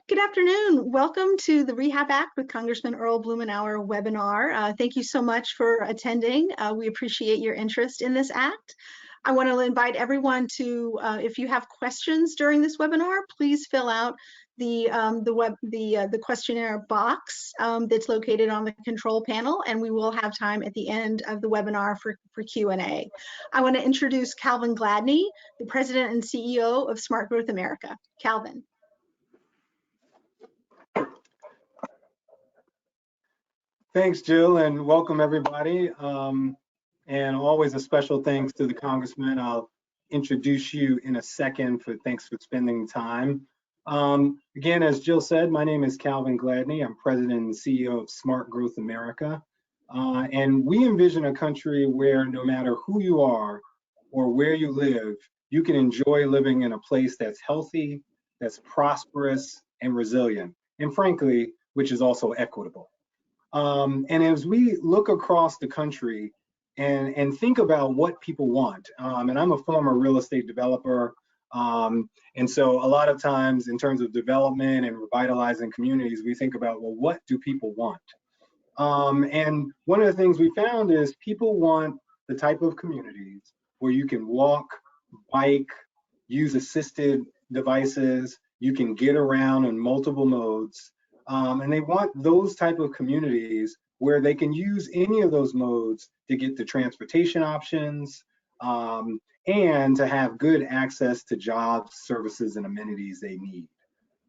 Good afternoon. Welcome to the Rehab Act with Congressman Earl Blumenauer webinar. Thank you so much for attending. We appreciate your interest in this act. I want to invite everyone to, if you have questions during this webinar, please fill out the questionnaire box that's located on the control panel, and we will have time at the end of the webinar for Q&A. I want to introduce Calvin Gladney, the President and CEO of Smart Growth America. Calvin. Thanks, Jill, and welcome everybody. And always a special thanks to the Congressman. I'll introduce you in a second. Thanks for spending time. Again, as Jill said, my name is Calvin Gladney. I'm President and CEO of Smart Growth America. And we envision a country where no matter who you are or where you live, you can enjoy living in a place that's healthy, that's prosperous and resilient, and frankly, which is also equitable. And as we look across the country and think about what people want, and I'm a former real estate developer, and so a lot of times in terms of development and revitalizing communities, we think about, well, what do people want? And one of the things we found is people want the type of communities where you can walk, bike, use assisted devices, you can get around in multiple modes. And they want those type of communities where they can use any of those modes to get to transportation options and to have good access to jobs, services, and amenities they need.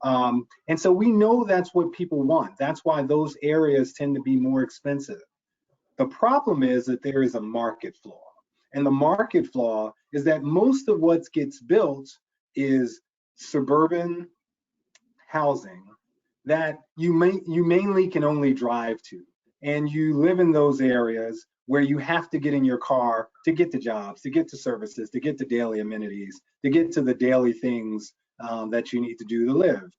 And so we know that's what people want. That's why those areas tend to be more expensive. The problem is that there is a market flaw. And the market flaw is that most of what gets built is suburban housing that you mainly can only drive to, and you live in those areas where you have to get in your car to get to jobs, to get to services, to get to daily amenities, to get to the daily things that you need to do to live.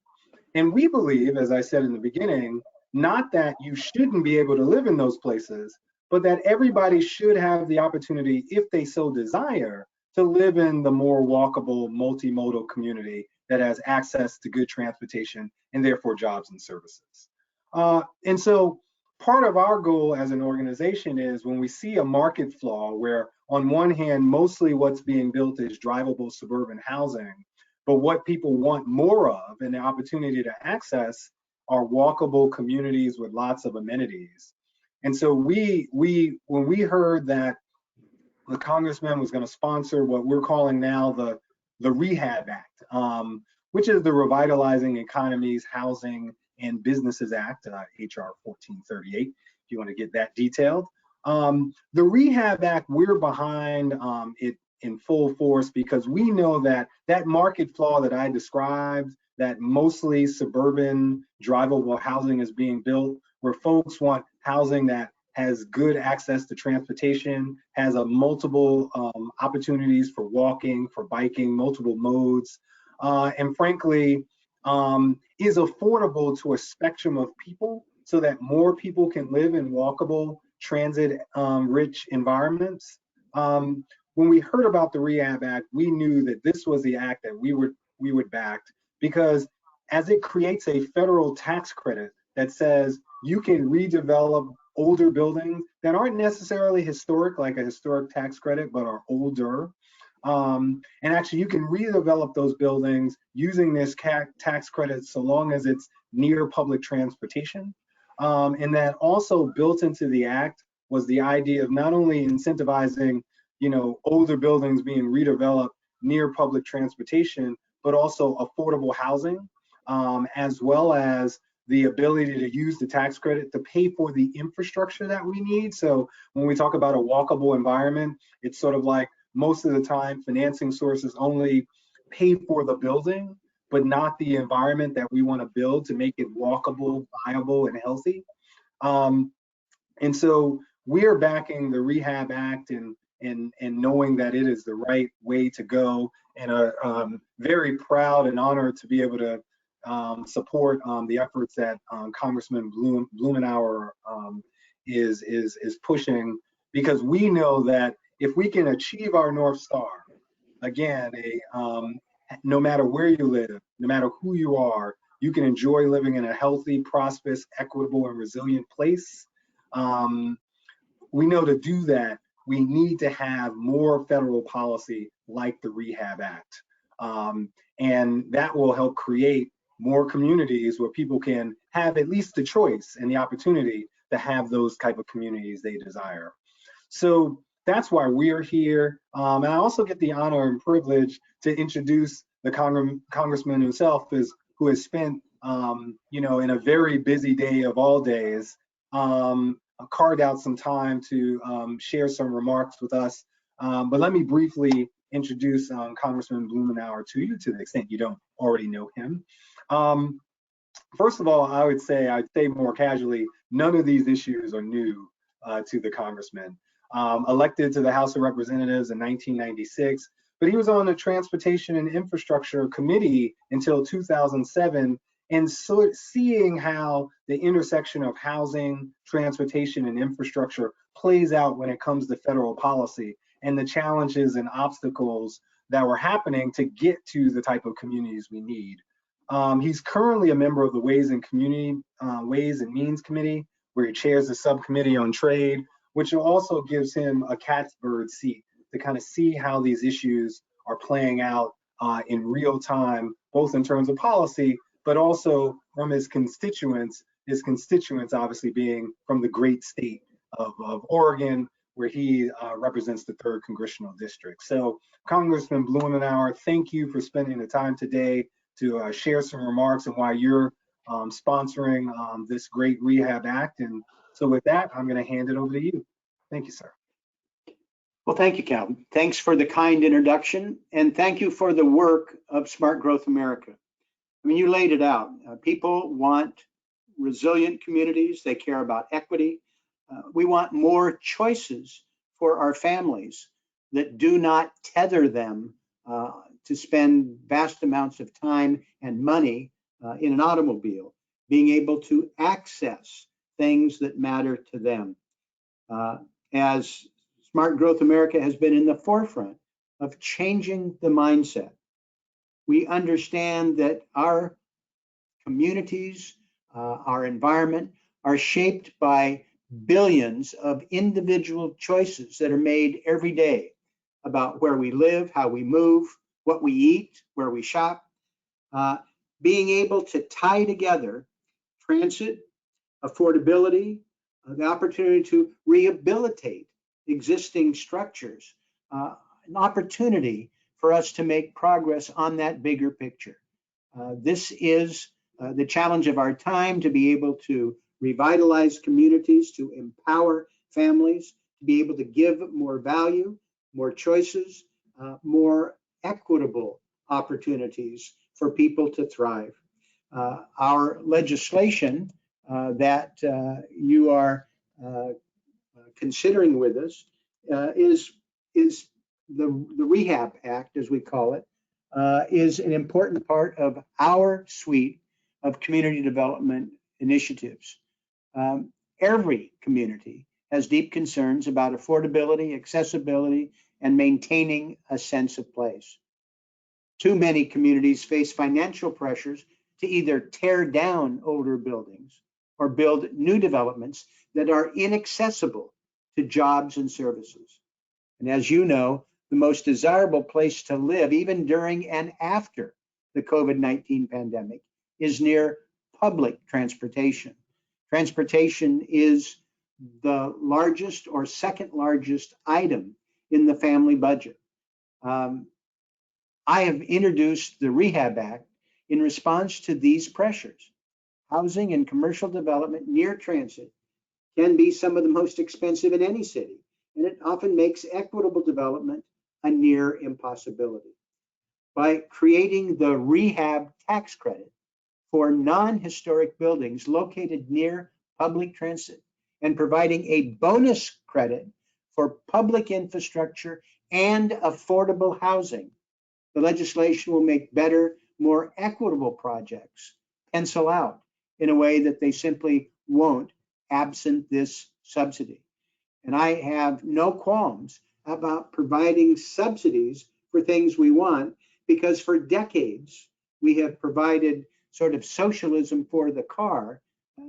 And we believe, as I said in the beginning, not that you shouldn't be able to live in those places, but that everybody should have the opportunity, if they so desire, to live in the more walkable, multimodal community that has access to good transportation and therefore jobs and services. And so part of our goal as an organization is when we see a market flaw where on one hand, mostly what's being built is drivable suburban housing, but what people want more of and the opportunity to access are walkable communities with lots of amenities. And so when we heard that the Congressman was going to sponsor what we're calling now the Rehab Act, which is the Revitalizing Economies, Housing, and Businesses Act, HR 1438, if you want to get that detailed. The Rehab Act, we're behind it in full force because we know that that market flaw that I described, that mostly suburban drivable housing is being built, where folks want housing that has good access to transportation, has a multiple opportunities for walking, for biking, multiple modes, and frankly, is affordable to a spectrum of people so that more people can live in walkable, transit-rich environments. When we heard about the Rehab Act, we knew that this was the act that we would back because as it creates a federal tax credit that says you can redevelop older buildings that aren't necessarily historic, like a historic tax credit, but are older. And actually you can redevelop those buildings using this tax credit so long as it's near public transportation. And that also built into the act was the idea of not only incentivizing, older buildings being redeveloped near public transportation, but also affordable housing, as well as the ability to use the tax credit to pay for the infrastructure that we need. So when we talk about a walkable environment, it's sort of like most of the time financing sources only pay for the building, but not the environment that we want to build to make it walkable, viable, and healthy. And so we're backing the Rehab Act and knowing that it is the right way to go, and are very proud and honored to be able to support the efforts that Congressman Blumenauer is pushing, because we know that if we can achieve our North Star, again, no matter where you live, no matter who you are, you can enjoy living in a healthy, prosperous, equitable, and resilient place. We know to do that, we need to have more federal policy like the Rehab Act. And that will help create more communities where people can have at least the choice and the opportunity to have those type of communities they desire. So that's why we're here. And I also get the honor and privilege to introduce the congressman himself, who has spent, in a very busy day of all days, carved out some time to share some remarks with us. But let me briefly introduce Congressman Blumenauer to you, to the extent you don't already know him. First of all, I'd say more casually, none of these issues are new to the congressman. Elected to the House of Representatives in 1996, but he was on the Transportation and Infrastructure Committee until 2007, and so seeing how the intersection of housing, transportation, and infrastructure plays out when it comes to federal policy and the challenges and obstacles that were happening to get to the type of communities we need. He's currently a member of the Ways and Means Committee, where he chairs the subcommittee on trade, which also gives him a cat's bird seat to kind of see how these issues are playing out in real time, both in terms of policy, but also from his constituents obviously being from the great state of Oregon, where he represents the 3rd Congressional District. So Congressman Blumenauer, thank you for spending the time today to share some remarks on why you're sponsoring this great Rehab Act. And so with that, I'm going to hand it over to you. Thank you, sir. Well, thank you, Calvin. Thanks for the kind introduction, and thank you for the work of Smart Growth America. I mean, you laid it out. People want resilient communities. They care about equity. We want more choices for our families that do not tether them to spend vast amounts of time and money in an automobile, being able to access things that matter to them. As Smart Growth America has been in the forefront of changing the mindset, we understand that our communities, our environment are shaped by billions of individual choices that are made every day about where we live, how we move, what we eat, where we shop. Being able to tie together transit, affordability, the opportunity to rehabilitate existing structures, an opportunity for us to make progress on that bigger picture. This is the challenge of our time, to be able to revitalize communities, to empower families, to be able to give more value, more choices, more equitable opportunities for people to thrive. Our legislation that you are considering with us is the Rehab Act, as we call it, is an important part of our suite of community development initiatives. Every community has deep concerns about affordability, accessibility, and maintaining a sense of place. Too many communities face financial pressures to either tear down older buildings or build new developments that are inaccessible to jobs and services. And as you know, the most desirable place to live, even during and after the COVID-19 pandemic, is near public transportation. Transportation is the largest or second largest item in the family budget. I have introduced the Rehab Act in response to these pressures. Housing and commercial development near transit can be some of the most expensive in any city, and it often makes equitable development a near impossibility. By creating the rehab tax credit for non-historic buildings located near public transit and providing a bonus credit for public infrastructure and affordable housing, the legislation will make better, more equitable projects pencil out in a way that they simply won't absent this subsidy. And I have no qualms about providing subsidies for things we want, because for decades we have provided sort of socialism for the car,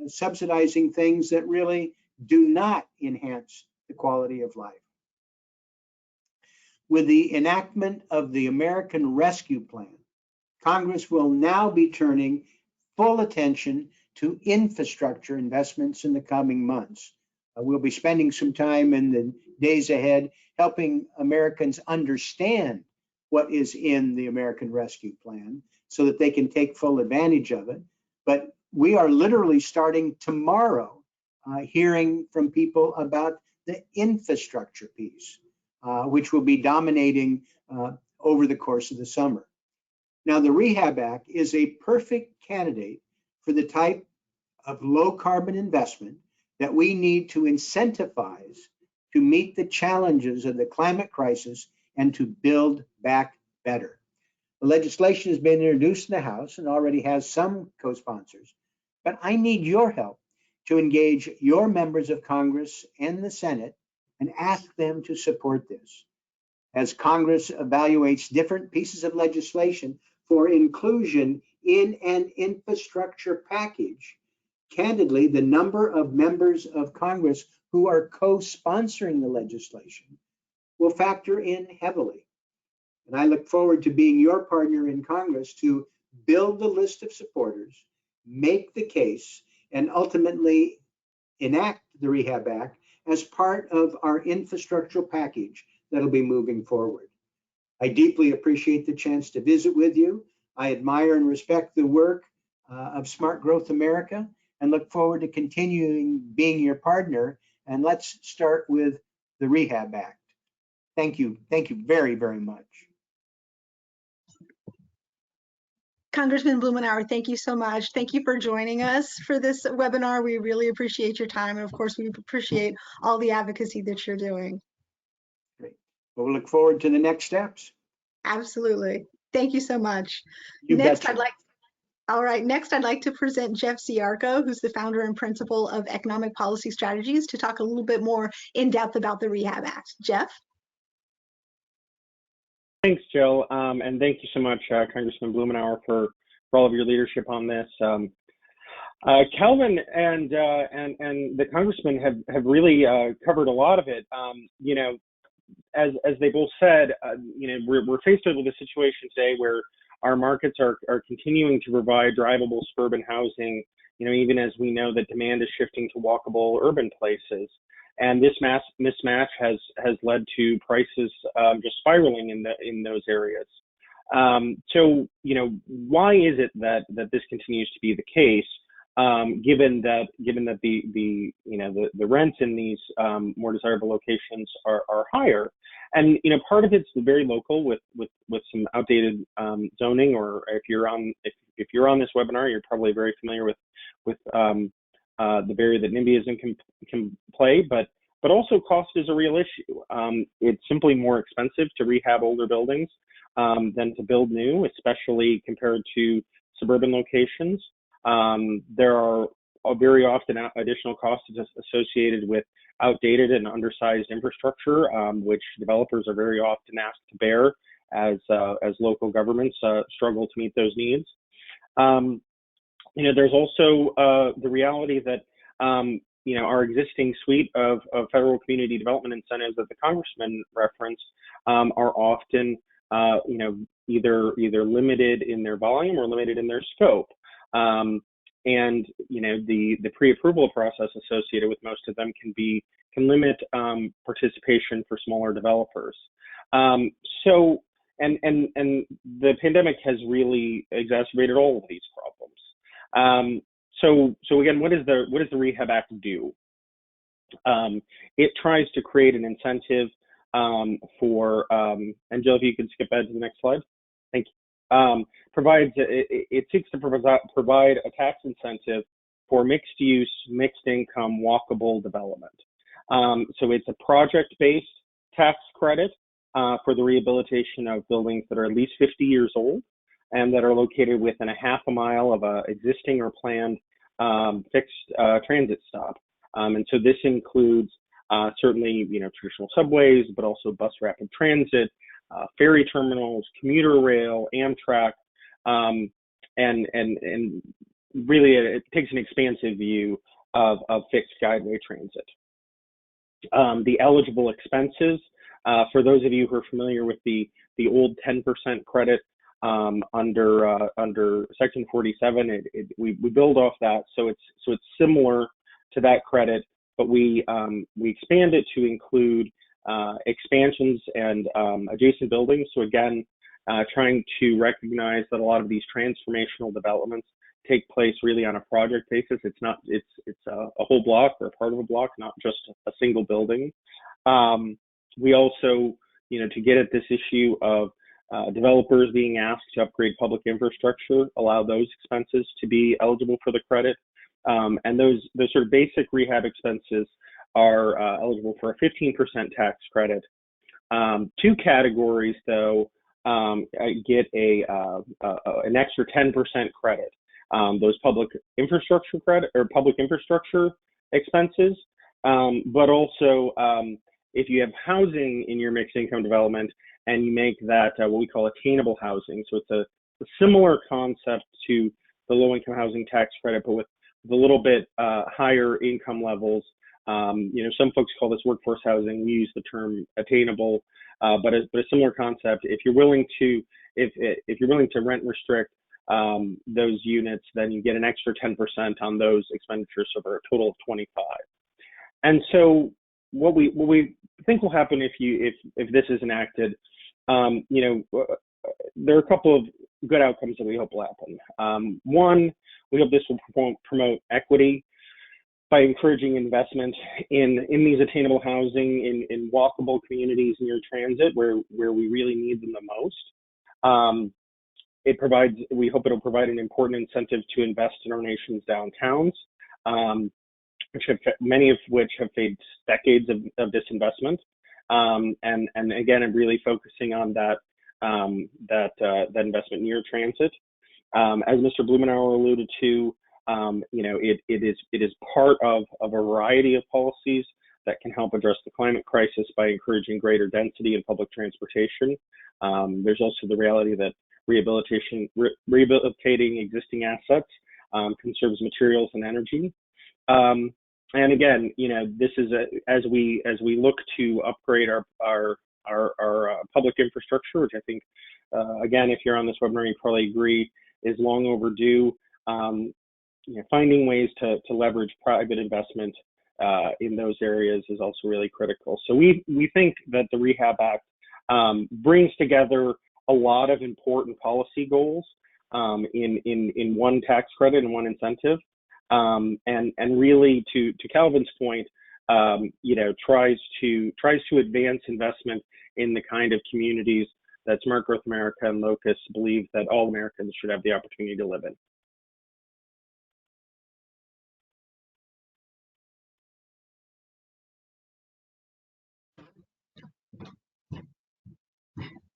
subsidizing things that really do not enhance the quality of life. With the enactment of the American Rescue Plan, Congress will now be turning full attention to infrastructure investments in the coming months. We'll be spending some time in the days ahead helping Americans understand what is in the American Rescue Plan so that they can take full advantage of it. But we are literally starting tomorrow hearing from people about the infrastructure piece, which will be dominating over the course of the summer. Now, the Rehab Act is a perfect candidate for the type of low carbon investment that we need to incentivize to meet the challenges of the climate crisis and to build back better. The legislation has been introduced in the House and already has some co-sponsors, but I need your help to engage your members of Congress and the Senate and ask them to support this. As Congress evaluates different pieces of legislation for inclusion in an infrastructure package, candidly, the number of members of Congress who are co-sponsoring the legislation will factor in heavily. And I look forward to being your partner in Congress to build the list of supporters, make the case, and ultimately enact the Rehab Act as part of our infrastructural package that'll be moving forward. I deeply appreciate the chance to visit with you. I admire and respect the work of Smart Growth America and look forward to continuing being your partner. And let's start with the Rehab Act. Thank you. Thank you very, very much. Congressman Blumenauer, thank you so much. Thank you for joining us for this webinar. We really appreciate your time. And of course, we appreciate all the advocacy that you're doing. Great. Well, we'll look forward to the next steps. Absolutely. Thank you so much. You Next, betcha. Next, I'd like to present Jeff Ziarko, who's the founder and principal of Economic Policy Strategies, to talk a little bit more in depth about the Rehab Act. Jeff? Thanks, Jill, and thank you so much, Congressman Blumenhour, for all of your leadership on this. Calvin and the congressman have really covered a lot of it. You know, as they both said, you know, we're faced with a situation today where our markets are continuing to provide drivable suburban housing. You know, even as we know that demand is shifting to walkable urban places. And this mismatch has led to prices just spiraling in those areas. So, you know, why is it that this continues to be the case, given that the rents in these more desirable locations are higher? And you know, part of it's very local with some outdated zoning, or if you're on this webinar, you're probably very familiar with the barrier that NIMBYism can play, but also cost is a real issue. It's simply more expensive to rehab older buildings than to build new, especially compared to suburban locations. There are very often additional costs associated with outdated and undersized infrastructure, which developers are very often asked to bear as local governments struggle to meet those needs. You know, there's also the reality that you know, our existing suite of federal community development incentives that the congressman referenced are often you know, either limited in their volume or limited in their scope. And you know, the pre-approval process associated with most of them can limit participation for smaller developers. So and the pandemic has really exacerbated all of these problems. So again, what does the Rehab Act do? It tries to create an incentive for, and Jill, if you could skip ahead to the next slide. Thank you. It seeks to provide a tax incentive for mixed use, mixed income, walkable development. So it's a project-based tax credit for the rehabilitation of buildings that are at least 50 years old and that are located within a half a mile of a existing or planned fixed transit stop. And so this includes certainly, you know, traditional subways, but also bus rapid transit, ferry terminals, commuter rail, Amtrak, and really it takes an expansive view of fixed guideway transit. The eligible expenses, for those of you who are familiar with the old 10% credit under Section 47, we build off that, so it's similar to that credit, but we expand it to include expansions and adjacent buildings. So again, trying to recognize that a lot of these transformational developments take place really on a project basis. It's a whole block or a part of a block, not just a single building. We also, to get at this issue of developers being asked to upgrade public infrastructure, allow those expenses to be eligible for the credit. And those sort of basic rehab expenses are eligible for a 15% tax credit. Two categories, though, get an extra 10% credit. Those public infrastructure credit or public infrastructure expenses, but also if you have housing in your mixed income development and you make that what we call attainable housing. So it's a similar concept to the low income housing tax credit, but with a little bit higher income levels. Some folks call this workforce housing. We use the term attainable, but a similar concept. If you're willing to rent restrict those units, then you get an extra 10% on those expenditures, so for a total of 25%. And so what we think will happen if this is enacted, there are a couple of good outcomes that we hope will happen. One, we hope this will promote equity by encouraging investment in these attainable housing, in walkable communities near transit where we really need them the most. We hope it'll provide an important incentive to invest in our nation's downtowns, many of which have faced decades of disinvestment. And again, I'm really focusing on that investment near transit. As Mr. Blumenauer alluded to, it is part of a variety of policies that can help address the climate crisis by encouraging greater density in public transportation. There's also the reality that rehabilitating existing assets conserves materials and energy. And again, this is as we look to upgrade our public infrastructure, which I think, again, if you're on this webinar, you probably agree is long overdue. Finding ways to leverage private investment in those areas is also really critical. So we think that the Rehab Act brings together a lot of important policy goals in one tax credit and one incentive, and really to Calvin's point, tries to advance investment in the kind of communities that Smart Growth America and LOCUS believe that all Americans should have the opportunity to live in.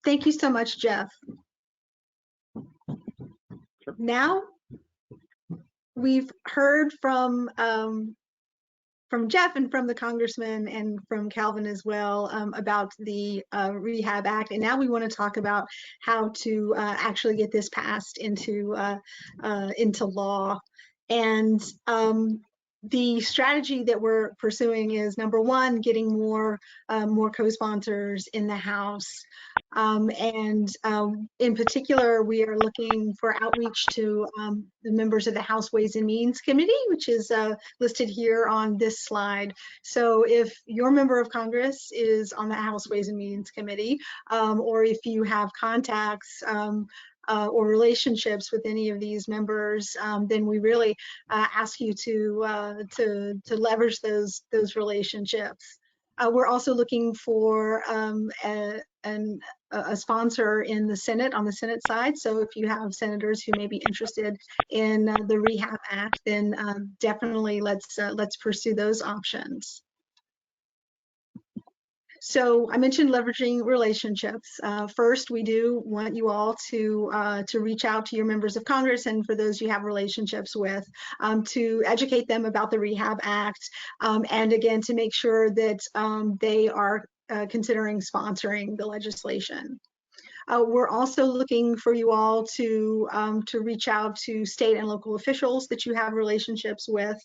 Thank you so much, Jeff. Sure. Now we've heard from Jeff and from the Congressman and from Calvin as well about the Rehab Act, and now we want to talk about how to actually get this passed into law. And the strategy that we're pursuing is, number one, getting more co-sponsors in the House. And in particular, we are looking for outreach to the members of the House Ways and Means Committee, which is listed here on this slide. So if your member of Congress is on the House Ways and Means Committee, or if you have contacts or relationships with any of these members, then we really ask you to leverage those relationships. We're also looking for a sponsor in the Senate, on the Senate side. So if you have senators who may be interested in the Rehab Act, then definitely let's pursue those options. So I mentioned leveraging relationships. First, we do want you all to reach out to your members of Congress, and for those you have relationships with, to educate them about the Rehab Act, and again, to make sure that they are considering sponsoring the legislation. We're also looking for you all to reach out to state and local officials that you have relationships with.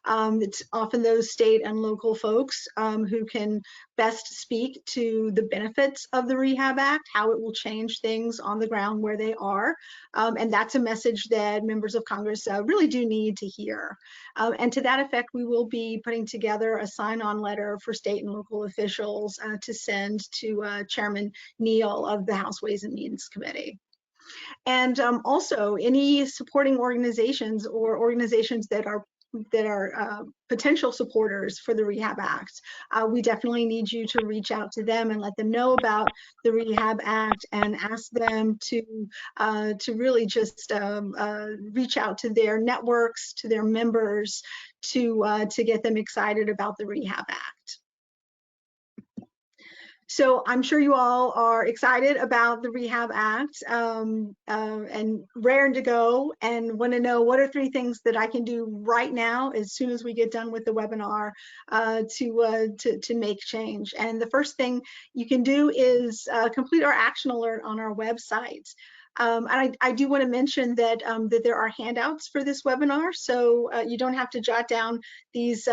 It's often those state and local folks who can best speak to the benefits of the Rehab Act, how it will change things on the ground where they are. And that's a message that members of Congress really do need to hear. And to that effect, we will be putting together a sign-on letter for state and local officials to send to Chairman Neal of the House Ways and Means Committee. And also any supporting organizations or organizations that are potential supporters for the Rehab Act. We definitely need you to reach out to them and let them know about the Rehab Act and ask them to really just reach out to their networks, to their members, to get them excited about the Rehab Act. So I'm sure you all are excited about the Rehab Act and raring to go and want to know what are 3 things that I can do right now as soon as we get done with the webinar to make change. And the first thing you can do is complete our action alert on our website. And I do want to mention that that there are handouts for this webinar, so you don't have to jot down these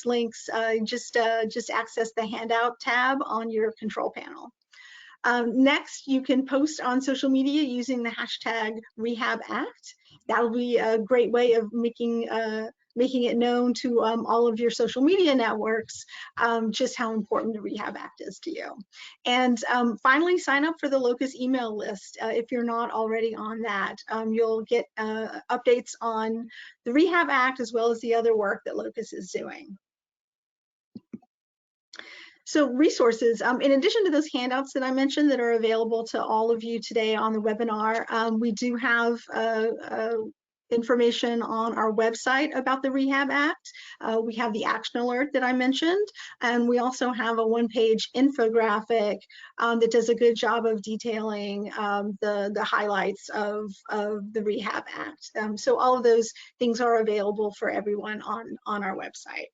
links. Just access the handout tab on your control panel. Next, you can post on social media using the hashtag Rehab Act. That'll be a great way of making it known to all of your social media networks just how important the Rehab Act is to you. And finally, sign up for the LOCUS email list. If you're not already on that, you'll get updates on the Rehab Act as well as the other work that LOCUS is doing. So resources, in addition to those handouts that I mentioned that are available to all of you today on the webinar, we do have information on our website about the Rehab Act. We have the action alert that I mentioned, and we also have a 1-page infographic that does a good job of detailing the highlights of the Rehab Act. So all of those things are available for everyone on our website.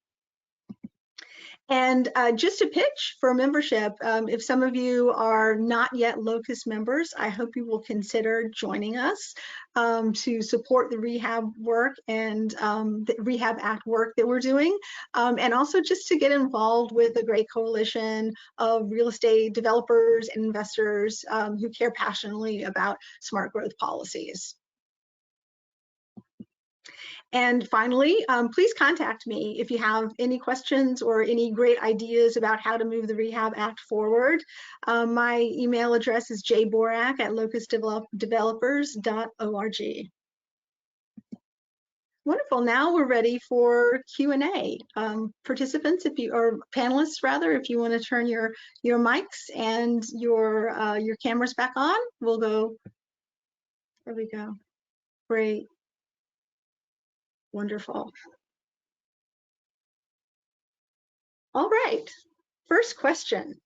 And just a pitch for membership, if some of you are not yet LOCUS members, I hope you will consider joining us to support the rehab work and the Rehab Act work that we're doing, and also just to get involved with a great coalition of real estate developers and investors who care passionately about smart growth policies. And finally, please contact me if you have any questions or any great ideas about how to move the Rehab Act forward. My email address is jborak@locusdevelopers.org. Wonderful. Now we're ready for Q&A. Participants, or panelists rather, if you want to turn your mics and your cameras back on, we'll go. There we go. Great. Wonderful. All right, first question.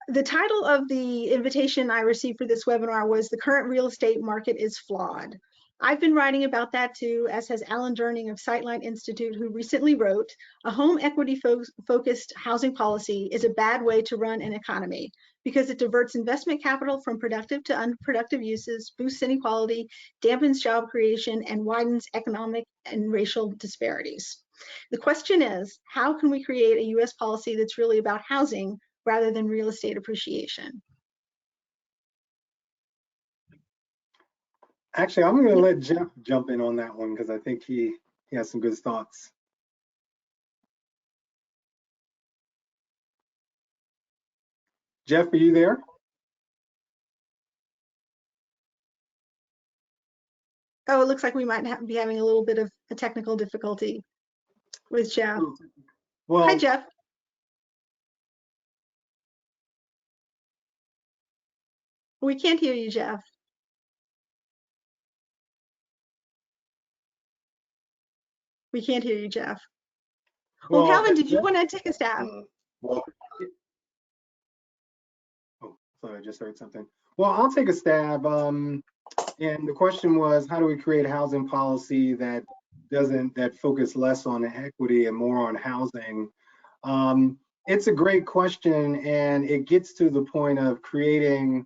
The title of the invitation I received for this webinar was "The Current Real Estate Market is Flawed." I've been writing about that too, as has Alan Durning of Sightline Institute, who recently wrote, "A home equity focused housing policy is a bad way to run an economy because it diverts investment capital from productive to unproductive uses, boosts inequality, dampens job creation, and widens economic and racial disparities." The question is, how can we create a US policy that's really about housing rather than real estate appreciation? Actually, I'm going to let Jeff jump in on that one because I think he has some good thoughts. Jeff, are you there? Oh, it looks like we might be having a little bit of a technical difficulty with Jeff. Well, hi, Jeff. We can't hear you, Jeff. We can't hear you, Jeff. Well, Calvin, did you want to take a stab? Oh, sorry, I just heard something. Well, I'll take a stab. And the question was, how do we create a housing policy that focus less on equity and more on housing? It's a great question, and it gets to the point of creating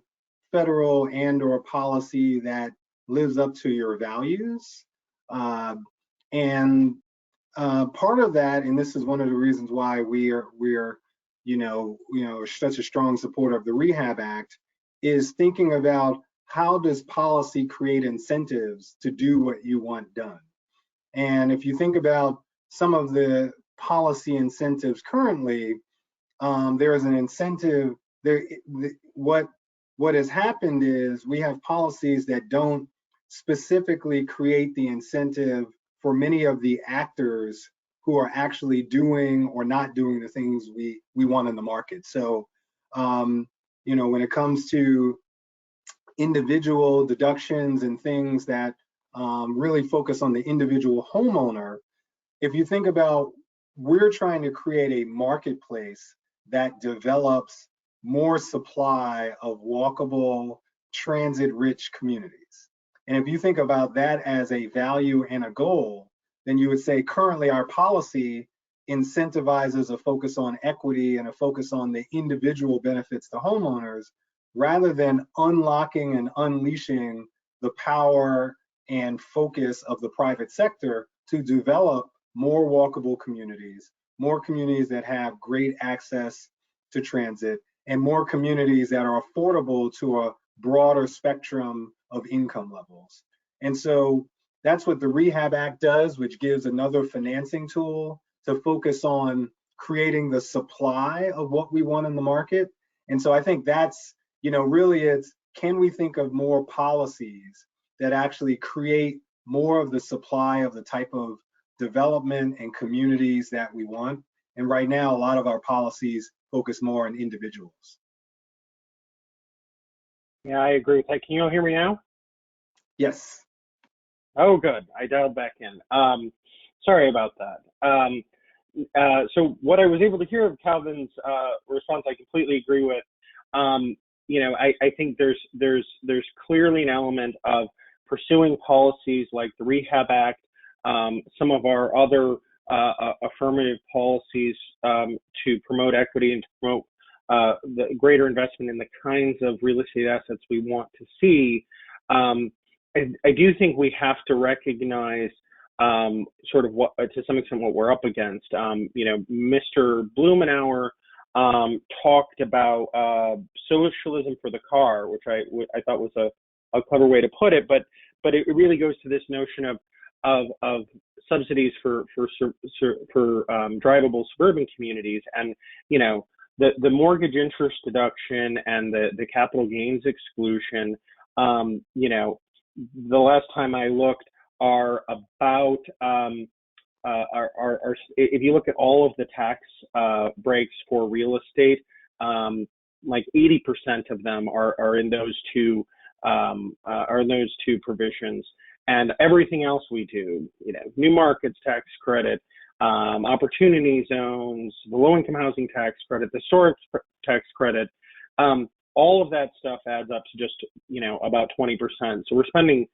federal and or policy that lives up to your values. And part of that, and this is one of the reasons why we're such a strong supporter of the Rehab Act, is thinking about how does policy create incentives to do what you want done. And if you think about some of the policy incentives currently, there is an incentive there. What has happened is we have policies that don't specifically create the incentive for many of the actors who are actually doing or not doing the things we want in the market. So, when it comes to individual deductions and things that really focus on the individual homeowner, if you think about, we're trying to create a marketplace that develops more supply of walkable, transit-rich communities. And if you think about that as a value and a goal, then you would say currently our policy incentivizes a focus on equity and a focus on the individual benefits to homeowners, rather than unlocking and unleashing the power and focus of the private sector to develop more walkable communities, more communities that have great access to transit, and more communities that are affordable to a broader spectrum of income levels. And so that's what the Rehab Act does, which gives another financing tool to focus on creating the supply of what we want in the market. And so I think that's, really it's, can we think of more policies that actually create more of the supply of the type of development and communities that we want? And right now, a lot of our policies focus more on individuals. Yeah, I agree with that. Can you all hear me now? Yes. Oh, good. I dialed back in. Sorry about that. So what I was able to hear of Calvin's response, I completely agree with. I think there's clearly an element of pursuing policies like the Rehab Act, some of our other affirmative policies to promote equity and to promote the greater investment in the kinds of real estate assets we want to see. I do think we have to recognize sort of what, to some extent, what we're up against. Mr. Blumenauer talked about socialism for the car, which I thought was a clever way to put it, but it really goes to this notion of subsidies for drivable suburban communities, and the mortgage interest deduction and the capital gains exclusion. The last time I looked, are about if you look at all of the tax breaks for real estate, like 80% of them are in those two provisions, and everything else we do, new markets tax credit, opportunity zones, the low-income housing tax credit, the storage tax credit, all of that stuff adds up to just about 20%. So we're spending,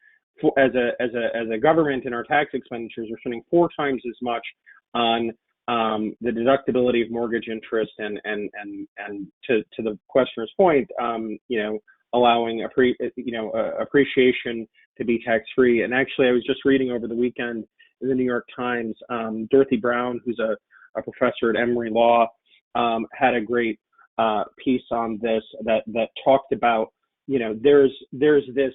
as a government, in our tax expenditures, we're spending 4 times as much on the deductibility of mortgage interest, and to the questioner's point, allowing appreciation to be tax-free. And actually, I was just reading over the weekend in the New York Times, Dorothy Brown, who's a professor at Emory Law, had a great piece on this that talked about, there's this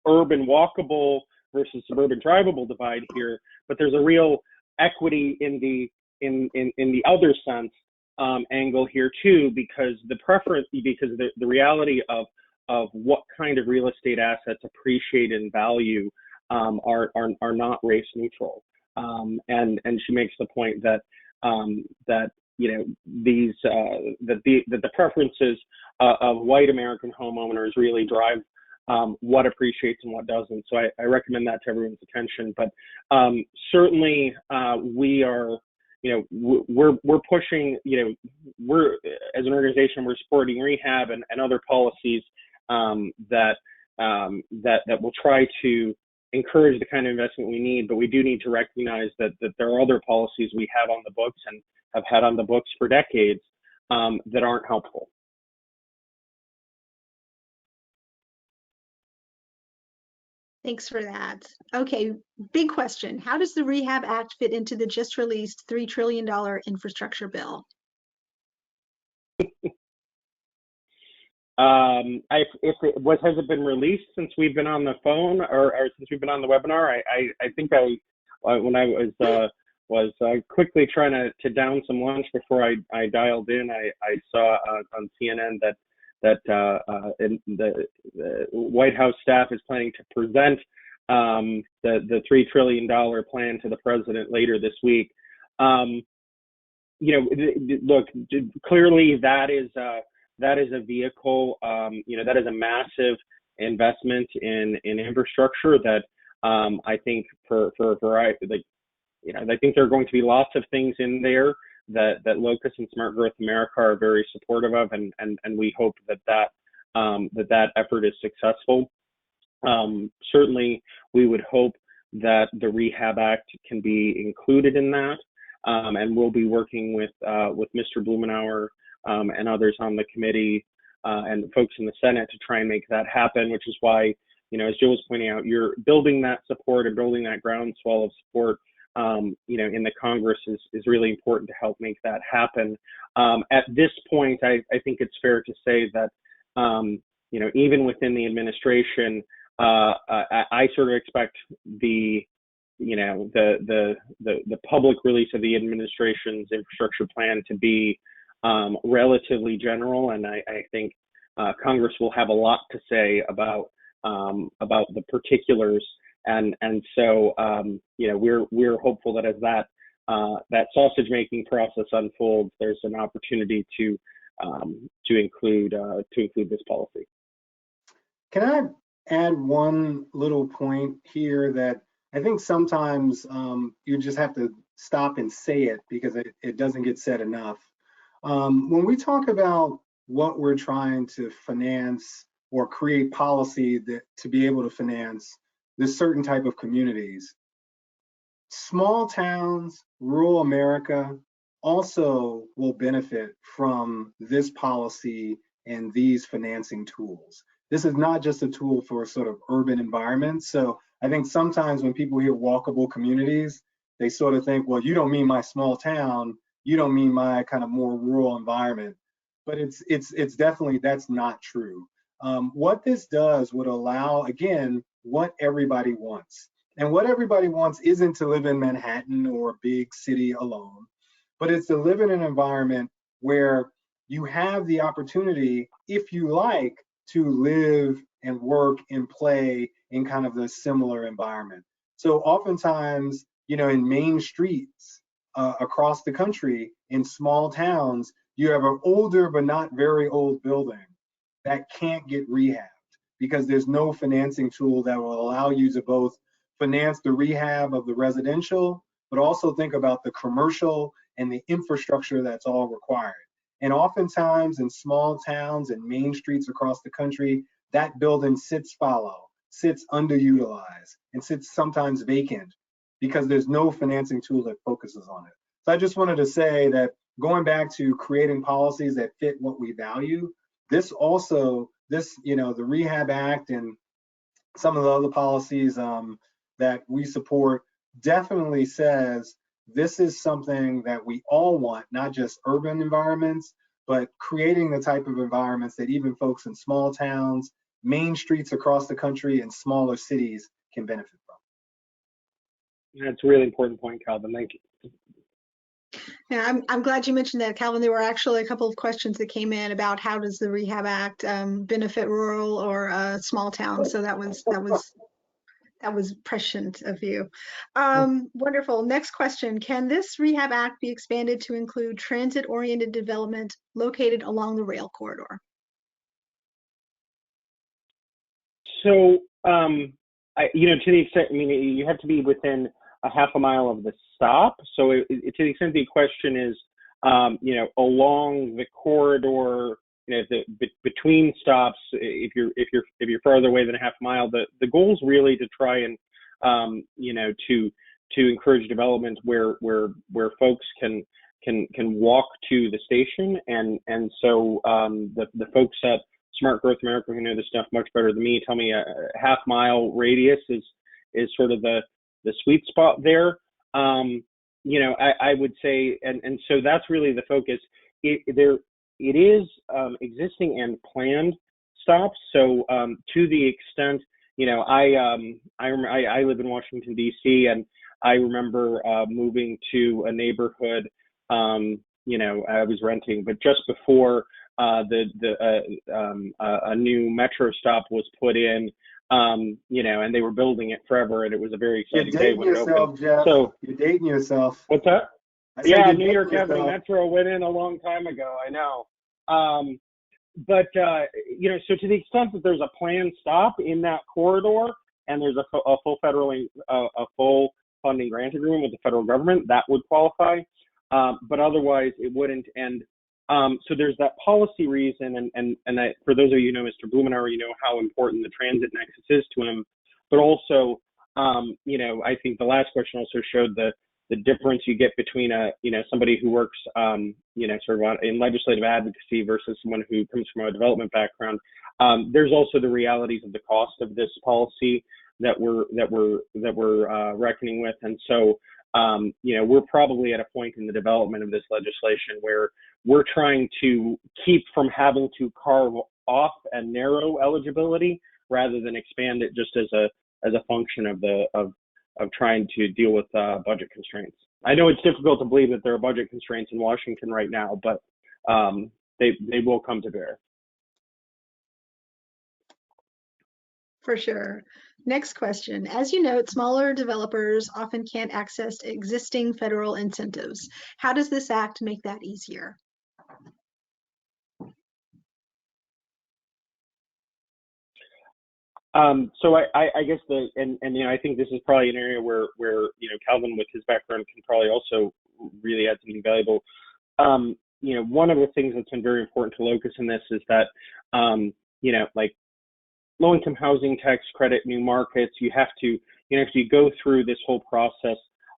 urban walkable versus suburban drivable divide here, but there's a real equity in the other sense angle here too, because the reality of what kind of real estate assets appreciate in value are not race neutral, and she makes the point that the preferences of white American homeowners really drive what appreciates and what doesn't. So I recommend that to everyone's attention. But certainly we are, we're pushing, we're, as an organization, we're supporting rehab and other policies that will try to encourage the kind of investment we need. But we do need to recognize that there are other policies we have on the books and have had on the books for decades that aren't helpful. Thanks for that. Okay, big question. How does the Rehab Act fit into the just released $3 trillion infrastructure bill? If it was, has it been released since we've been on the phone or since we've been on the webinar? I think when I was quickly trying to down some lunch before I dialed in, I saw on CNN that the White House staff is planning to present the $3 trillion plan to the president later this week. Look, clearly that is a vehicle. That is a massive investment in infrastructure that I think for a variety, I think there are going to be lots of things in there that LOCUS and Smart Growth America are very supportive of, and we hope that effort is successful. Certainly, we would hope that the Rehab Act can be included in that, and we'll be working with Mr. Blumenauer and others on the committee and folks in the Senate to try and make that happen, which is why, as Joe was pointing out, you're building that support and building that groundswell of support in the Congress is really important to help make that happen. At this point, I think it's fair to say that, even within the administration, I sort of expect the public release of the administration's infrastructure plan to be relatively general, and I think Congress will have a lot to say about the particulars. And so we're hopeful that as that sausage making process unfolds, there's an opportunity to include this policy. Can I add one little point here that I think sometimes you just have to stop and say it because it doesn't get said enough. When we talk about what we're trying to finance or create policy to be able to finance this certain type of communities, small towns, rural America also will benefit from this policy and these financing tools. This is not just a tool for sort of urban environments. So I think sometimes when people hear walkable communities, they sort of think, well, you don't mean my small town, you don't mean my kind of more rural environment. But it's definitely, that's not true. What this does would allow, again, what everybody wants. And what everybody wants isn't to live in Manhattan or a big city alone, but it's to live in an environment where you have the opportunity, if you like, to live and work and play in kind of a similar environment. So oftentimes, in main streets across the country, in small towns, you have an older but not very old building that can't get rehabbed because there's no financing tool that will allow you to both finance the rehab of the residential, but also think about the commercial and the infrastructure that's all required. And oftentimes in small towns and main streets across the country, that building sits underutilized, and sits sometimes vacant because there's no financing tool that focuses on it. So I just wanted to say that going back to creating policies that fit what we value, the Rehab Act and some of the other policies that we support definitely says this is something that we all want, not just urban environments, but creating the type of environments that even folks in small towns, main streets across the country, and smaller cities can benefit from. That's a really important point, Calvin. Thank you. Yeah, I'm glad you mentioned that, Calvin. There were actually a couple of questions that came in about how does the Rehab Act benefit rural or small towns. So that was prescient of you. Wonderful. Next question. Can this Rehab Act be expanded to include transit-oriented development located along the rail corridor? So, to the extent, you have to be within a half a mile of the stop. So to the extent the question is, along the corridor, between stops, if you're farther away than a half mile, the goal is really to try and, to encourage development where folks can walk to the station. And so the folks at Smart Growth America, who know this stuff much better than me, tell me a half-mile radius is sort of the sweet spot there. You know, I would say, and so that's really the focus. It is existing and planned stops. So to the extent, you know, I live in Washington D.C. and I remember moving to a neighborhood. You know, I was renting, but just before a new metro stop was put in. You know, and they were building it forever, and it was a very exciting day when it opened. Jeff. So you're dating yourself. What's that? Yeah, New York Avenue Metro went in a long time ago. I know. But you know, so to the extent that there's a planned stop in that corridor, and there's a full full funding grant agreement with the federal government, that would qualify. But otherwise, it wouldn't. And so there's that policy reason, and for those of you who know Mr. Blumenauer, you know how important the transit nexus is to him. But also, you know, I think the last question also showed the difference you get between somebody who works, you know, sort of in legislative advocacy versus someone who comes from a development background. There's also the realities of the cost of this policy that we're reckoning with, and so. You know, we're probably at a point in the development of this legislation where we're trying to keep from having to carve off and narrow eligibility rather than expand it just as a function of trying to deal with budget constraints. I know it's difficult to believe that there are budget constraints in Washington right now, but they will come to bear. For sure. Next question. As you note, smaller developers often can't access existing federal incentives. How does this act make that easier? So I guess and you know, I think this is probably an area where you know, Calvin with his background can probably also really add something valuable. You know, one of the things that's been very important to LOCUS in this is that you know, like low-income housing tax credit, new markets, you have to go through this whole process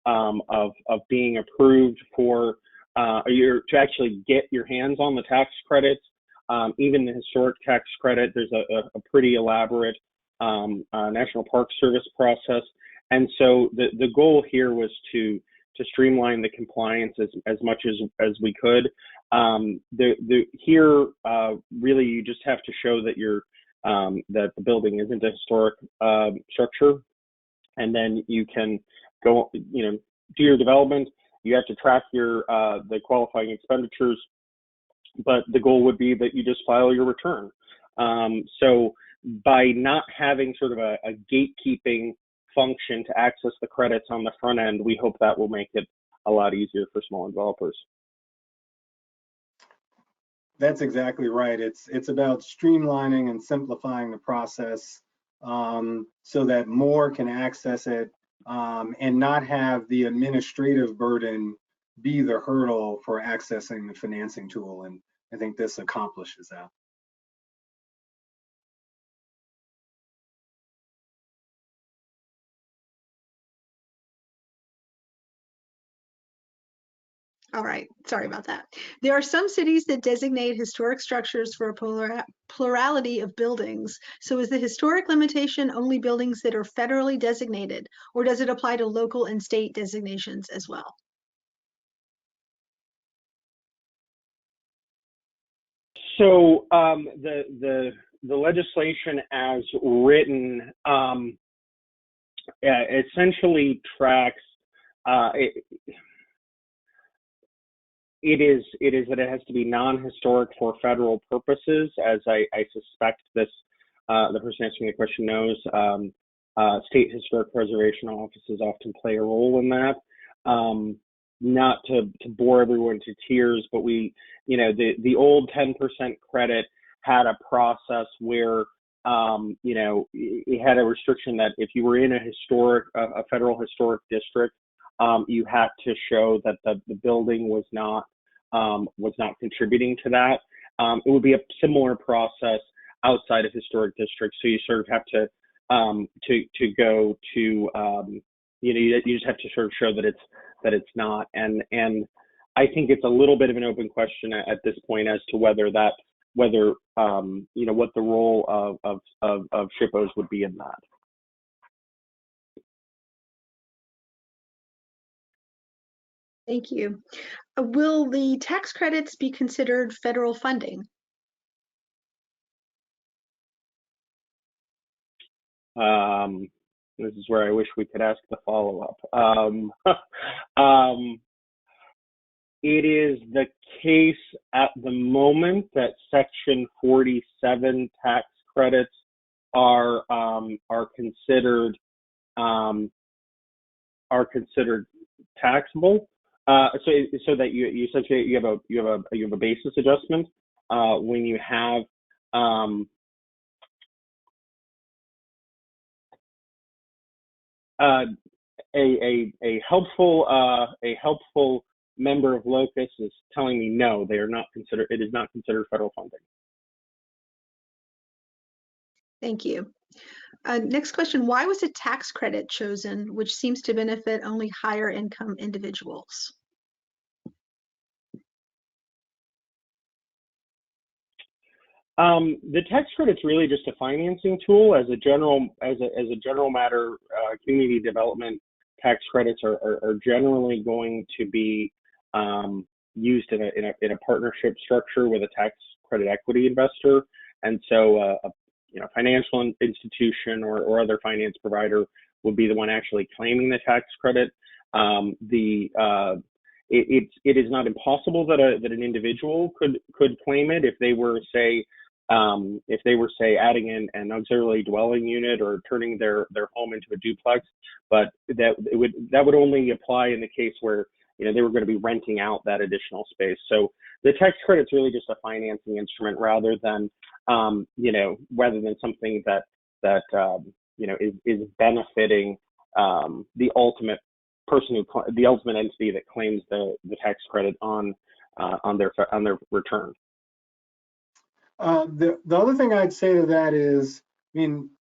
of being approved for to actually get your hands on the tax credits. Even the historic tax credit, there's a pretty elaborate National Park Service process. And so the goal here was to streamline the compliance as much as we could. Here, really, you just have to show that that the building isn't a historic structure, and then you can go, you know, do your development. You have to track your the qualifying expenditures, but the goal would be that you just file your return. So by not having sort of a gatekeeping function to access the credits on the front end, we hope that will make it a lot easier for small developers. That's exactly right. It's about streamlining and simplifying the process so that more can access it and not have the administrative burden be the hurdle for accessing the financing tool. And I think this accomplishes that. All right, sorry about that. There are some cities that designate historic structures for a plurality of buildings. So is the historic limitation only buildings that are federally designated, or does it apply to local and state designations as well? So the legislation as written essentially tracks. It is that it has to be non-historic for federal purposes, as I suspect this the person asking the question knows. State historic preservation offices often play a role in that. Not to bore everyone to tears, but we, you know, the old 10% credit had a process where you know, it had a restriction that if you were in a federal historic district, you had to show that the building was not contributing to that. It would be a similar process outside of historic districts. So you sort of have to go to you know, you just have to sort of show that it's not. And I think it's a little bit of an open question at this point as to whether that whether what the role of SHPOs would be in that. Thank you. Will the tax credits be considered federal funding? This is where I wish we could ask the follow-up. It is the case at the moment that Section 47 tax credits are considered taxable. So that you essentially you have a basis adjustment when you have a helpful member of LOCUS is telling me no, they are not considered. It is not considered federal funding. Thank you. Next question, why was a tax credit chosen, which seems to benefit only higher income individuals? The tax credit's really just a financing tool. As a general matter, community development tax credits are generally going to be used in a partnership structure with a tax credit equity investor, and so financial institution or other finance provider would be the one actually claiming the tax credit. It is not impossible that an individual could claim it if they were say adding in an auxiliary dwelling unit or turning their home into a duplex, but that would only apply in the case where they were going to be renting out that additional space. So the tax credit's really just a financing instrument rather than something that is benefiting the ultimate person the ultimate entity that claims the tax credit on their return. The other thing I'd say to that is,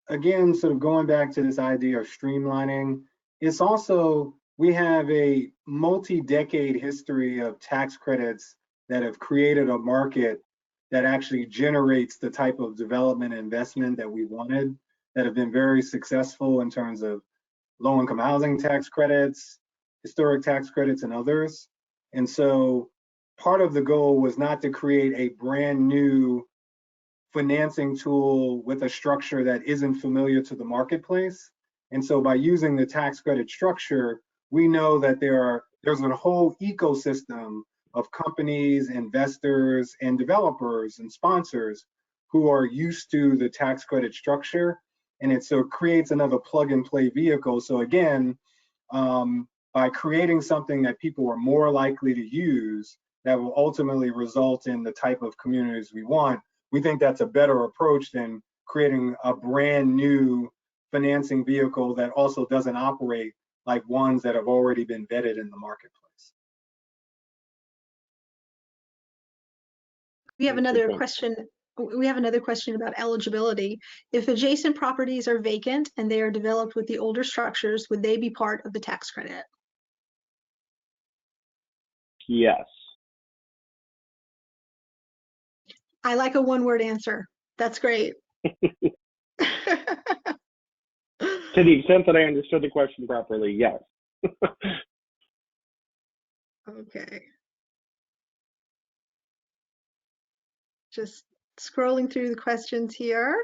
again, sort of going back to this idea of streamlining, it's also, we have a multi-decade history of tax credits that have created a market that actually generates the type of development and investment that we wanted, that have been very successful in terms of low-income housing tax credits, historic tax credits, and others. And so part of the goal was not to create a brand new financing tool with a structure that isn't familiar to the marketplace. And so by using the tax credit structure, we know that there's a whole ecosystem of companies, investors, and developers and sponsors who are used to the tax credit structure. And it so creates another plug and play vehicle. So again, by creating something that people are more likely to use that will ultimately result in the type of communities we want, we think that's a better approach than creating a brand new financing vehicle that also doesn't operate like ones that have already been vetted in the marketplace. We have another question. We have another question about eligibility. If adjacent properties are vacant and they are developed with the older structures, would they be part of the tax credit? Yes. I like a one-word answer. That's great. To the extent that I understood the question properly, yes. Okay. Just scrolling through the questions here.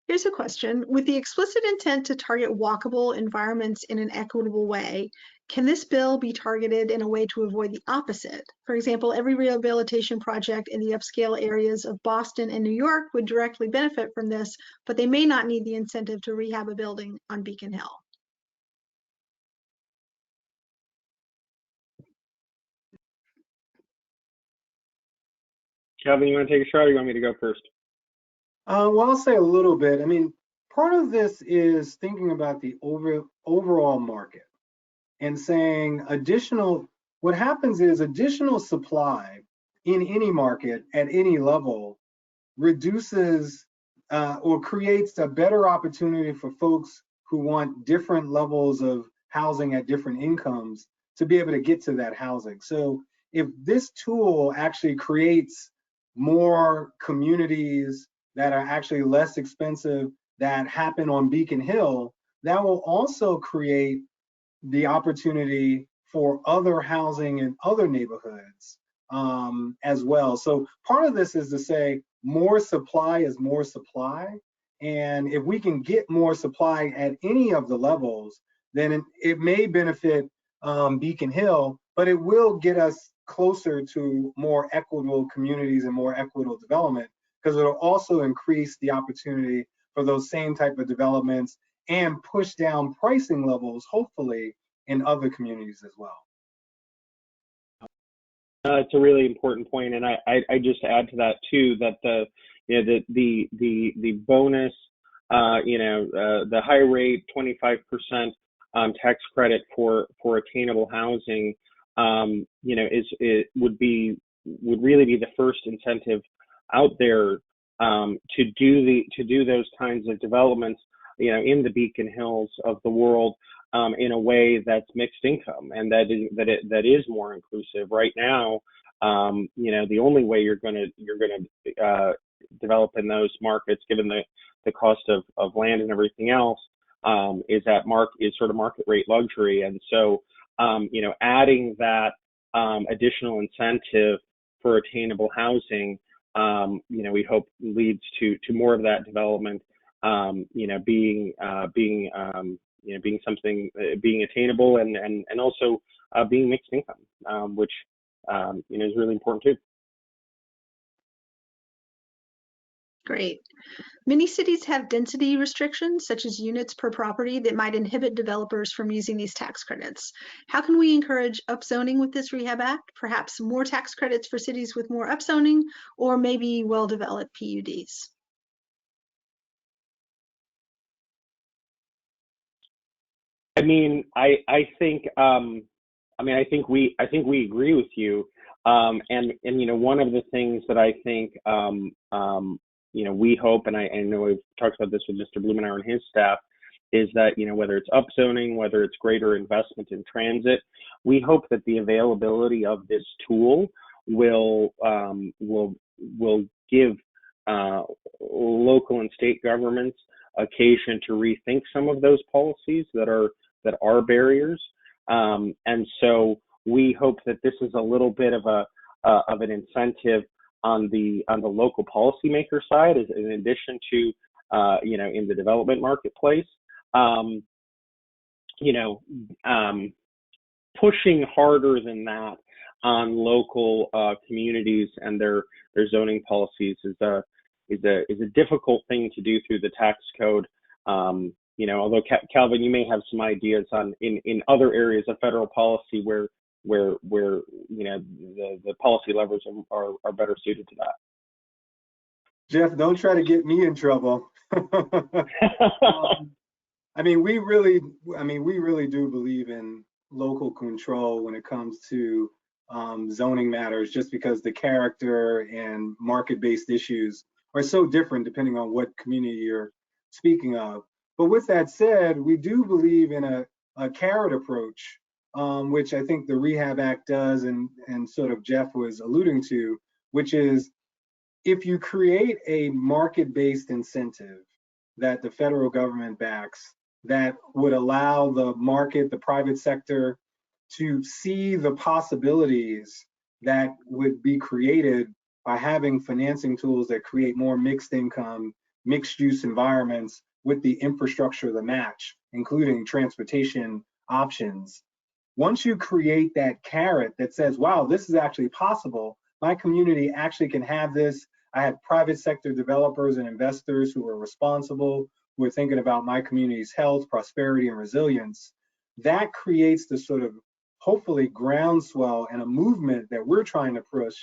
Here's a question. With the explicit intent to target walkable environments in an equitable way, can this bill be targeted in a way to avoid the opposite? For example, every rehabilitation project in the upscale areas of Boston and New York would directly benefit from this, but they may not need the incentive to rehab a building on Beacon Hill. Calvin, you want to take a shot or you want me to go first? Well, I'll say a little bit. Part of this is thinking about the overall market and saying what happens is additional supply in any market at any level reduces or creates a better opportunity for folks who want different levels of housing at different incomes to be able to get to that housing. So if this tool actually creates more communities that are actually less expensive that happen on Beacon Hill, that will also create the opportunity for other housing in other neighborhoods as well. So part of this is to say more supply is more supply. And if we can get more supply at any of the levels, then it may benefit Beacon Hill, but it will get us closer to more equitable communities and more equitable development, because it'll also increase the opportunity for those same type of developments and push down pricing levels, hopefully, in other communities as well. It's a really important point, and I just add to that too that the bonus, the high rate 25% tax credit for attainable housing, would really be the first incentive out there to do those kinds of developments, in the Beacon Hills of the world, in a way that's mixed income and that is more inclusive. Right now, the only way you're gonna develop in those markets, given the cost of land and everything else, is sort of market rate luxury. And so, adding that additional incentive for attainable housing, we hope leads to more of that development, being something, being attainable and also being mixed income, which is really important too. Great. Many cities have density restrictions, such as units per property, that might inhibit developers from using these tax credits. How can we encourage upzoning with this Rehab Act? Perhaps more tax credits for cities with more upzoning, or maybe well-developed PUDs? I think we agree with you, and one of the things that I think we hope, and I know we've talked about this with Mr. Blumenauer and his staff, is that whether it's upzoning, whether it's greater investment in transit, we hope that the availability of this tool will give local and state governments occasion to rethink some of those policies that are barriers, and so we hope that this is a little bit of an incentive on the local policymaker side, in addition to in the development marketplace, pushing harder than that on local communities and their zoning policies is a difficult thing to do through the tax code. Although Calvin, you may have some ideas on in other areas of federal policy where the policy levers are better suited to that. Jeff, don't try to get me in trouble. We really do believe in local control when it comes to zoning matters, just because the character and market-based issues are so different depending on what community you're speaking of. But with that said, we do believe in a carrot approach, which I think the Rehab Act does, and sort of Jeff was alluding to, which is if you create a market-based incentive that the federal government backs, that would allow the market, the private sector, to see the possibilities that would be created by having financing tools that create more mixed income, mixed use environments with the infrastructure to match, including transportation options. Once you create that carrot that says, wow, this is actually possible, my community actually can have this. I have private sector developers and investors who are responsible, who are thinking about my community's health, prosperity, and resilience. That creates the sort of, hopefully, groundswell and a movement that we're trying to push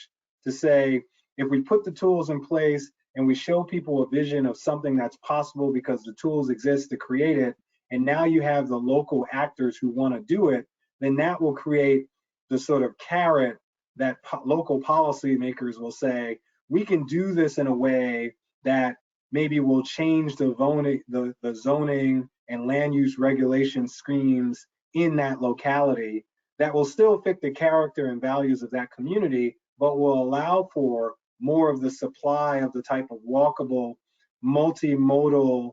to say, if we put the tools in place and we show people a vision of something that's possible because the tools exist to create it, and now you have the local actors who want to do it, then that will create the sort of carrot that local policymakers will say, we can do this in a way that maybe will change the zoning and land use regulation schemes in that locality that will still fit the character and values of that community, but will allow for more of the supply of the type of walkable, multimodal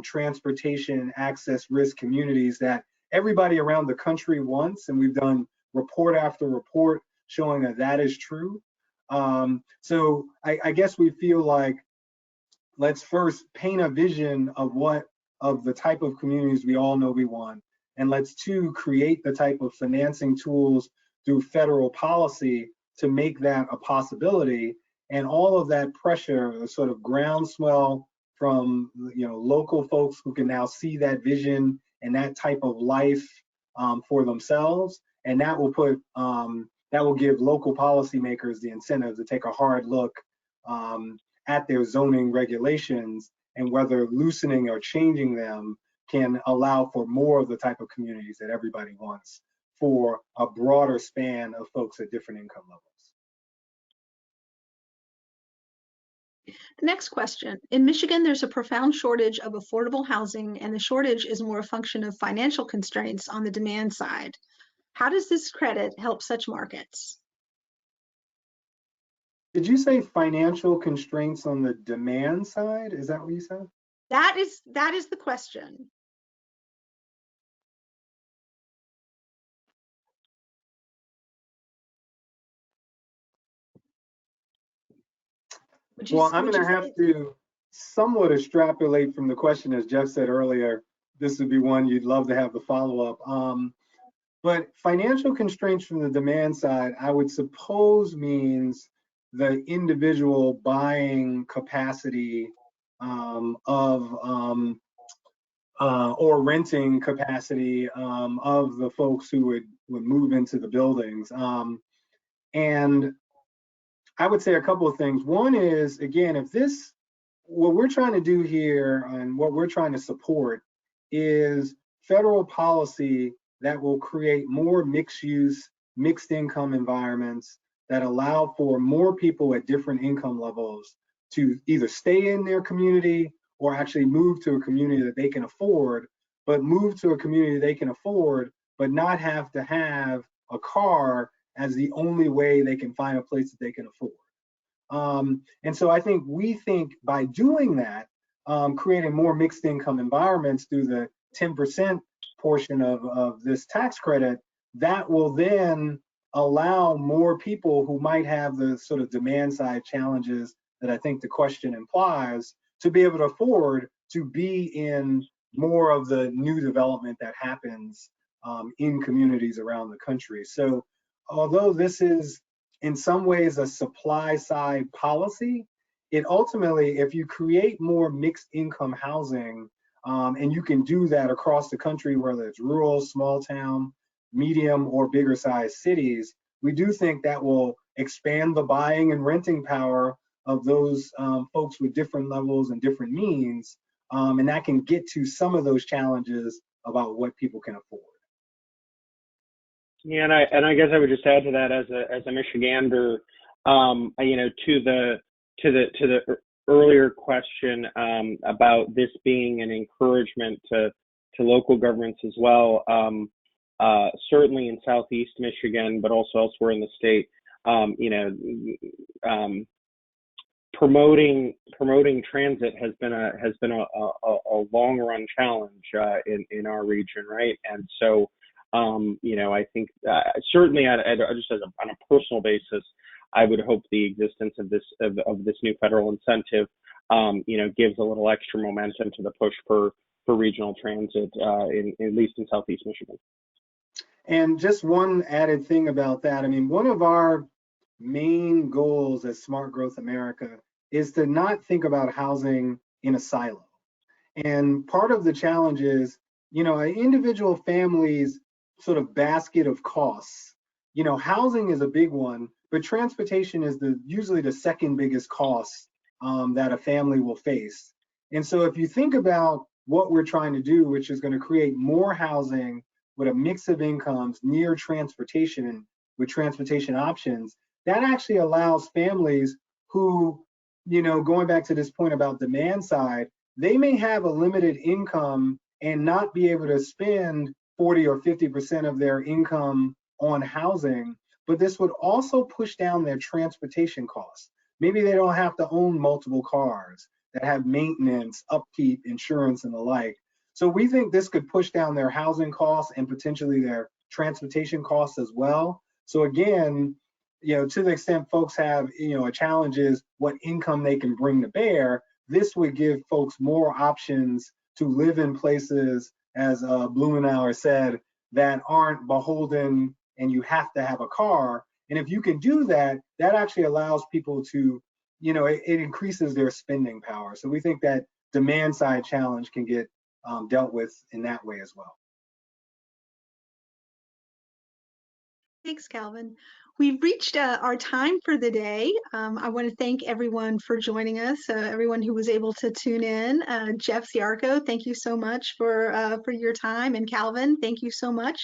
transportation access risk communities that everybody around the country wants. And we've done report after report showing that that is true. So I guess we feel like, let's first paint a vision of the type of communities we all know we want. And let's two, create the type of financing tools through federal policy to make that a possibility. And all of that pressure, a sort of groundswell from local folks who can now see that vision and that type of life for themselves. And that will give local policymakers the incentive to take a hard look at their zoning regulations and whether loosening or changing them can allow for more of the type of communities that everybody wants for a broader span of folks at different income levels. Next question. In Michigan, there's a profound shortage of affordable housing, and the shortage is more a function of financial constraints on the demand side. How does this credit help such markets? Did you say financial constraints on the demand side? Is that what you said? That is the question. Well, I'm going to have to somewhat extrapolate from the question, as Jeff said earlier. This would be one you'd love to have the follow-up. But financial constraints from the demand side, I would suppose means the individual buying capacity or renting capacity of the folks who would move into the buildings. And I would say a couple of things. One is, again, what we're trying to do here and what we're trying to support is federal policy that will create more mixed use, mixed income environments that allow for more people at different income levels to either stay in their community or actually move to a community that they can afford, but move to a community they can afford, but not have to have a car as the only way they can find a place that they can afford. And so we think by doing that, creating more mixed income environments through the 10% portion of this tax credit, that will then allow more people who might have the sort of demand side challenges that I think the question implies to be able to afford to be in more of the new development that happens in communities around the country. So although this is in some ways a supply side policy, it ultimately, if you create more mixed income housing, and you can do that across the country, whether it's rural, small town, medium or bigger sized cities, we do think that will expand the buying and renting power of those folks with different levels and different means, and that can get to some of those challenges about what people can afford. Yeah, and I guess I would just add to that as a Michigander, to the earlier question about this being an encouragement to local governments as well. Certainly in Southeast Michigan, but also elsewhere in the state, promoting transit has been a long run challenge in our region, right? And so I think certainly just on a personal basis, I would hope the existence of this new federal incentive gives a little extra momentum to the push for regional transit, at least in Southeast Michigan. And just one added thing about that, I mean, one of our main goals as Smart Growth America is to not think about housing in a silo. And part of the challenge is, an individual family's sort of basket of costs. Housing is a big one, but transportation is usually the second biggest cost that a family will face. And so if you think about what we're trying to do, which is going to create more housing with a mix of incomes near transportation and with transportation options, that actually allows families who, going back to this point about demand side, they may have a limited income and not be able to spend 40 or 50% of their income on housing, but this would also push down their transportation costs. Maybe they don't have to own multiple cars that have maintenance, upkeep, insurance, and the like. So we think this could push down their housing costs and potentially their transportation costs as well. So again, to the extent folks have, a challenge is what income they can bring to bear, this would give folks more options to live in places, as Blumenauer said, that aren't beholden and you have to have a car. And if you can do that, that actually allows people to, it increases their spending power. So we think that demand side challenge can get dealt with in that way as well. Thanks, Calvin. We've reached our time for the day. I want to thank everyone for joining us, everyone who was able to tune in. Jeff Ziarko, thank you so much for your time. And Calvin, thank you so much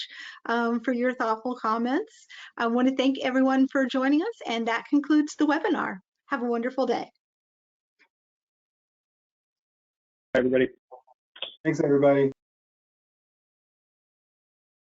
for your thoughtful comments. I want to thank everyone for joining us, and that concludes the webinar. Have a wonderful day. Everybody. Thanks, everybody.